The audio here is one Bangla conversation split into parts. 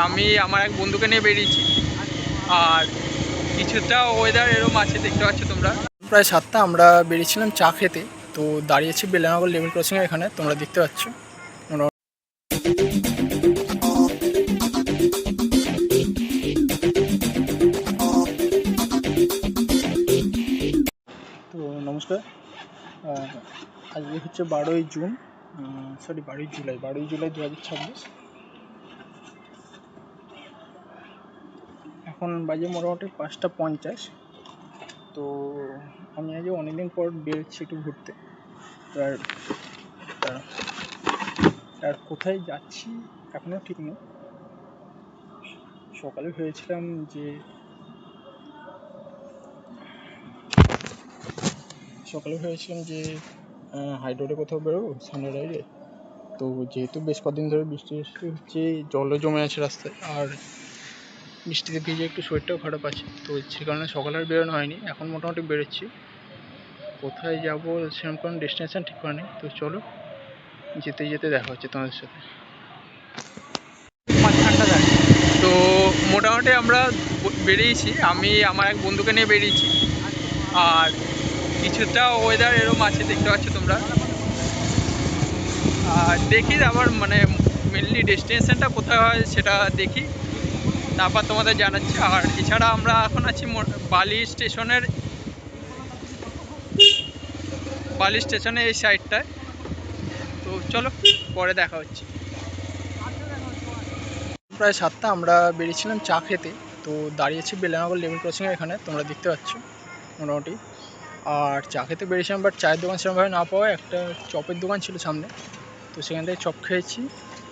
আমি আমার এক বন্ধুকে নিয়ে বেরিয়েছি। আর কিছুটা ওয়েদার এরকম আছে, দেখতে পাচ্ছ তোমরা। প্রায় 7টা আমরা বেরিয়েছিলাম চা খেতে। তো দাঁড়িয়েছি বেলানগর লেভেল ক্রসিংয়ের এখানে, তোমরা দেখতে পাচ্ছ। তো নমস্কার, আজকে হচ্ছে 12ই জুলাই 2026। এখন বাজে মোটামুটি 5টা 50। তো আমি আজকে অনেকদিন পর বেরোচ্ছি একটু ঘুরতে। আর কোথায় যাচ্ছি এখনও ঠিক নেই। সকালে ভেবেছিলাম যে হাই রোডে কোথাও বেরোবো, সামনে রাইডে। তো যেহেতু বেশ কদিন ধরে বৃষ্টি হচ্ছে, জলও জমে আছে রাস্তায়, আর বৃষ্টিতে ভিজে একটু শরীরটাও খারাপ আছে, তো সে কারণে সকালে আর বেরোনো হয়নি। এখন মোটামুটি বেরোচ্ছি। কোথায় যাব সেরকম কোনো ডেস্টিনেশন ঠিক করা নেই। তো চলো, যেতে যেতে দেখা হচ্ছে তোমাদের সাথে। তো মোটামুটি আমরা বেরিয়েছি, আমি আমার এক বন্ধুকে নিয়ে বেরিয়েছি। আর কিছুটা ওয়েদার এরকম আছে, দেখতে পাচ্ছ তোমরা। আর দেখি আবার মানে মেনলি ডেস্টিনেশনটা কোথায় হয় সেটা দেখি, তারপর তোমাদের জানাচ্ছি। আর এছাড়া আমরা এখন আছি বালি স্টেশনে এই সাইডটায়। তো চলো, পরে দেখা হচ্ছে। প্রায় 7টা আমরা বেরিয়েছিলাম চা খেতে। তো দাঁড়িয়েছি বেলানগর লেভেল ক্রসিংয়ের এখানে, তোমরা দেখতে পাচ্ছ মোটামুটি। আর চা খেতে বেরিয়েছিলাম, বাট চায়ের দোকান সেরকমভাবে না পাওয়া, একটা চপের দোকান ছিল সামনে। তো সেখান থেকে চপ খেয়েছি।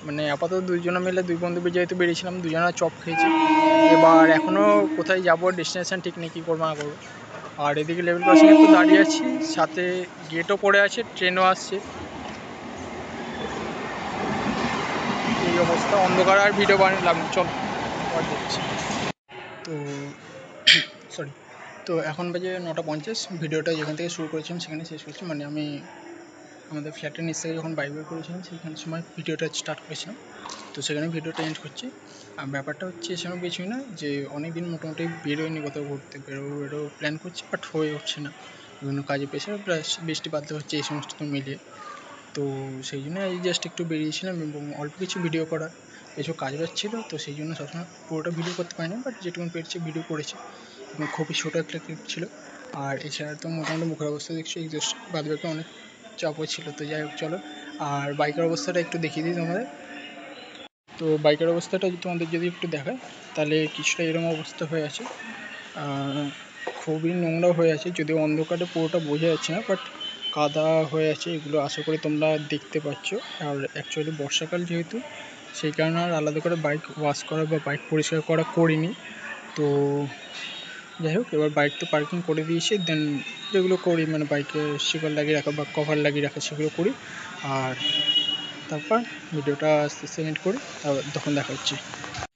মানে আপাতত দুইজনে মিলে, দুই বন্ধু যেহেতু বেরিয়েছিলাম, দুজনে চপ খেয়েছি। এবার এখনও কোথায় যাবো ডেস্টিনেশন ঠিক নেই, কী করবো না করবো। আর এদিকে লেভেল ক্রসিংয়ে তো দাঁড়িয়ে আছি, সাথে গেটও পড়ে আছে, ট্রেনও আসছে। এই অবস্থা, অন্ধকার আর ভিডিও বানালাম, চল দেখছি। তো এখন বাজে 9টা 50। ভিডিওটা যেখান থেকে শুরু করেছিলাম সেখানে শেষ করছি। মানে আমি আমাদের ফ্ল্যাটের নিচ থেকে যখন বাইক বের করেছিলাম সেইখানে সময় ভিডিওটা স্টার্ট করেছিলাম। তো সেখানে ভিডিওটা এন্ড করছি। আর ব্যাপারটা হচ্ছে সেরকম কিছুই না, যে অনেক দিন মোটামুটি বেরোয়নি কোথাও ঘুরতে। বেরো প্ল্যান করছি, বাট হয়ে উঠছে না, বিভিন্ন কাজে প্রেশার প্লাস বৃষ্টি বাদতে হচ্ছে, এই সমস্ত মিলিয়ে। তো সেই জন্য এই জাস্ট একটু বেরিয়েছিলাম, এবং অল্প কিছু ভিডিও করার কিছু কাজ বাজ ছিল। তো সেই জন্য সবসময় পুরোটা ভিডিও করতে পারিনি, বাট যেটুকু পেরেছি ভিডিও করেছি, এবং খুবই ছোটো একটা ক্লিপ ছিল। আর এছাড়া তো মোটামুটি মুখের অবস্থা দেখছি, এই জাস্ট বাদবাকি অনেক চাপও ছিল। তো যাই হোক, চলো। আর বাইকের অবস্থাটা একটু দেখিয়ে দিই তোমাদের। তো বাইকের অবস্থাটা তোমাদের যদি একটু দেখায়, তাহলে কিছুটা এরকম অবস্থা হয়ে আছে। খুবই নোংরা হয়ে আছে, যদিও অন্ধকারে পুরোটা বোঝা যাচ্ছে না, বাট কাদা হয়ে আছে। এগুলো আশা করি তোমরা দেখতে পাচ্ছ। আর অ্যাকচুয়ালি বর্ষাকাল যেহেতু, সেই কারণে আর আলাদা করে বাইক ওয়াশ করা বা বাইক পরিষ্কার করিনি। তো যাই হোক, এবার বাইক তো পার্কিং করে দিয়েছি। দেন যেগুলো করি, মানে বাইকে স্টিকার লাগিয়ে রাখা বা কভার লাগিয়ে রাখা, সেগুলো করি। আর তারপর ভিডিওটা আস্তে আস্তে এন্ড করি, তখন দেখা হচ্ছে।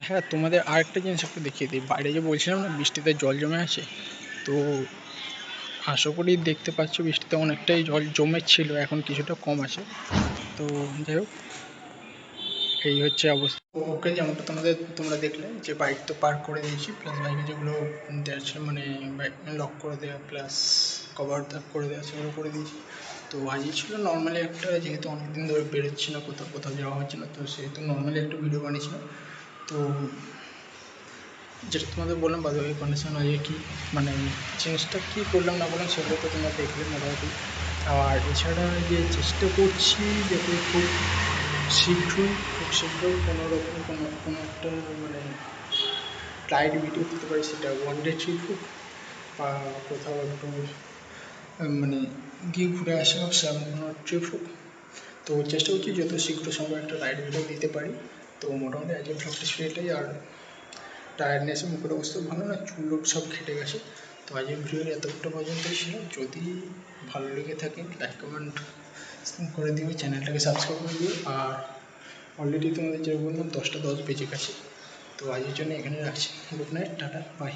হ্যাঁ, তোমাদের আরেকটা জিনিস একটু দেখিয়ে দিই। বাইরে যে বলছিলাম না বৃষ্টিতে জল জমে আছে, তো আশা করি দেখতে পাচ্ছ বৃষ্টিতে অনেকটাই জল জমেছিল, এখন কিছুটা কম আছে। তো যাই হোক, এই হচ্ছে অবস্থা। ওকে, যেমনটা তোমরা দেখলে যে বাইক তো পার্ক করে দিয়েছি, প্লাস বাইকে যেগুলো দেওয়া ছিল, মানে বাইক লক করে দেওয়া প্লাস কভার করে দেওয়া, সেগুলো করে দিয়েছি। তো আজই ছিল নর্মালি একটা, যেহেতু অনেকদিন ধরে বেরোচ্ছি না, কোথাও যাওয়া হচ্ছে না, তো সেহেতু নর্মালি একটা ভিডিও বানিয়েছিলাম। তো যেটা তোমাদের বললাম বাদবাকি কন্ডিশন আজকে কী, মানে জিনিসটা কী করলাম না করলাম সেগুলো তো তোমরা দেখলে মোটামুটি। আর এছাড়া যে চেষ্টা করছি যাতে খুব শীঘ্রই কোনোরকম কোনো একটা মানে রাইড ভিডিও দিতে পারি, সেটা ওয়ান ডে ট্রিপ হোক বা কোথাও একটু মানে গিয়ে ঘুরে আসা হোক, সেরকম কোনো ট্রিপ হোক। তো চেষ্টা করছি যত শীঘ্র সম্ভব একটা রাইড ভিডিও দিতে পারি। তো মোটামুটি আজকে ব্লগটা ছিল এটাই। আর টায়ার্ডনেসে মুখের অবস্থা ভালো না, চুল সব ঘেটে গেছে। তো আজকের ভিডিওটা এতটা পর্যন্তই ছিল। যদি ভালো লেগে থাকে লাইক কমেন্ট করে দিও, চ্যানেলটাকে সাবস্ক্রাইব করে দিও। আর অলরেডি তোমাদের যে বললাম 10টা 10 বেজে গেছে। তো আজকের জন্য এখানে রাখছি। Good night, tata, by.